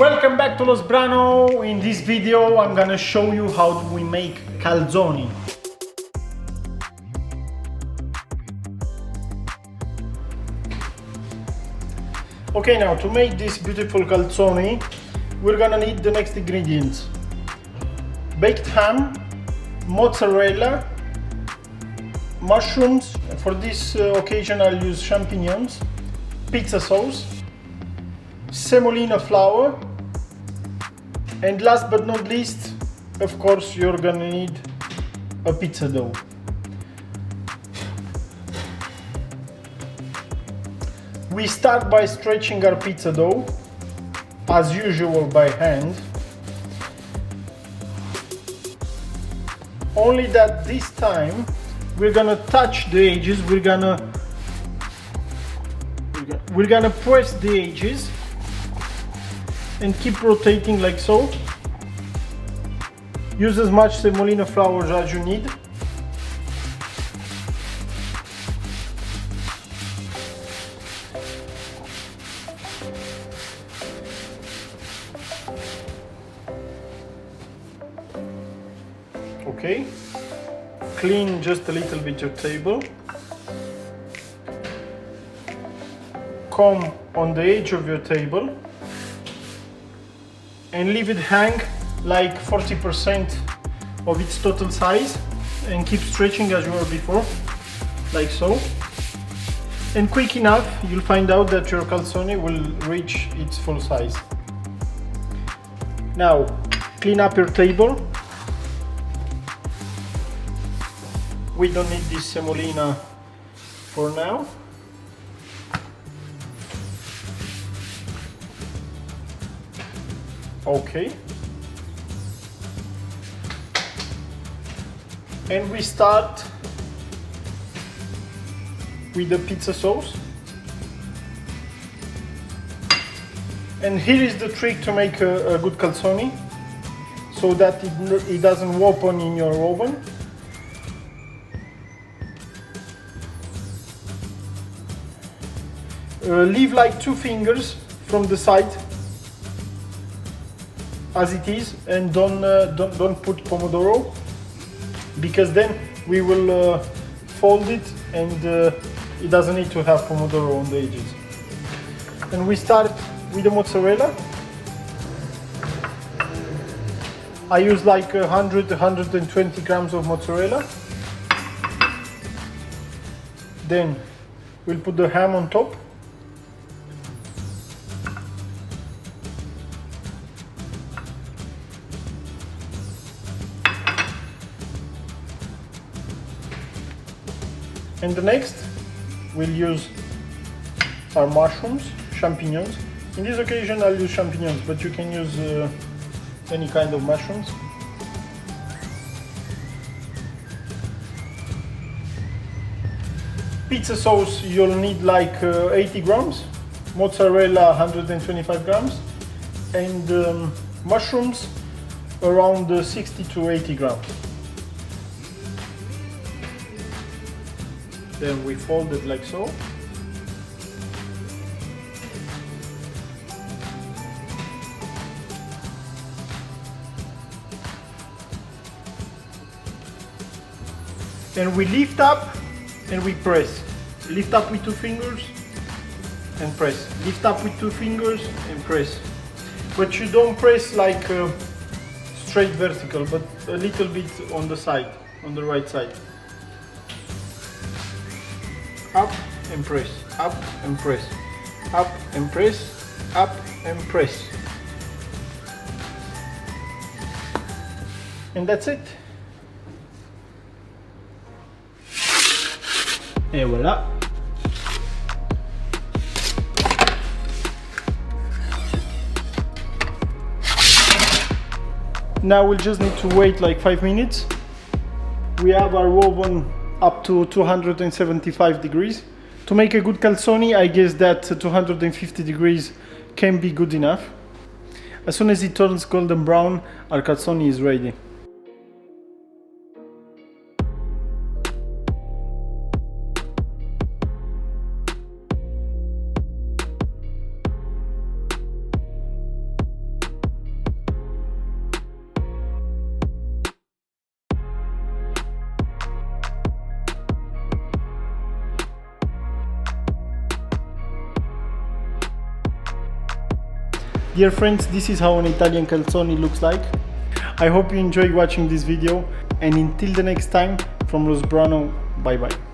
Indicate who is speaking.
Speaker 1: Welcome back to Los Brano. In this video I'm gonna show you how we make calzone. Okay, now to make this beautiful calzone we're gonna need the next ingredients: baked ham, mozzarella, mushrooms. For this occasion I'll use champignons, pizza sauce, semolina flour, and last but not least, of course, you're gonna need a pizza dough. We start by stretching our pizza dough, as usual by hand. Only that this time we're gonna touch the edges, we're gonna press the edges and keep rotating like so. Use as much semolina flour as you need. Okay, clean just a little bit your table. Comb on the edge of your table and leave it hang like 40% of its total size, and keep stretching as you were before, like so. And quick enough, you'll find out that your calzone will reach its full size. Now, clean up your table. We don't need this semolina for now. Okay. And we start with the pizza sauce. And here is the trick to make a good calzone, so that it doesn't open in your oven. Leave like 2 fingers from the side as it is, and don't put pomodoro, because then we will fold it and it doesn't need to have pomodoro on the edges. And we start with the mozzarella. I use like 100-120 grams of mozzarella. Then we'll put the ham on top. And the next, we'll use our mushrooms, champignons. In this occasion I'll use champignons, but you can use any kind of mushrooms. Pizza sauce, you'll need like 80 grams, mozzarella 125 grams, and mushrooms around 60 to 80 grams. Then we fold it like so. And we lift up and we press. Lift up with 2 fingers and press. Lift up with 2 fingers and press. But you don't press like straight vertical, but a little bit on the side, on the right side. Up and press, up and press, up and press, up and press. And that's it. Et voilà. Now we'll just need to wait like 5 minutes. We have our oven up to 275 degrees. To make a good calzone, I guess that 250 degrees can be good enough. As soon as it turns golden brown, our calzone is ready. Dear friends, this is how an Italian calzone looks like. I hope you enjoyed watching this video, and until the next time, from Los Brano, bye bye.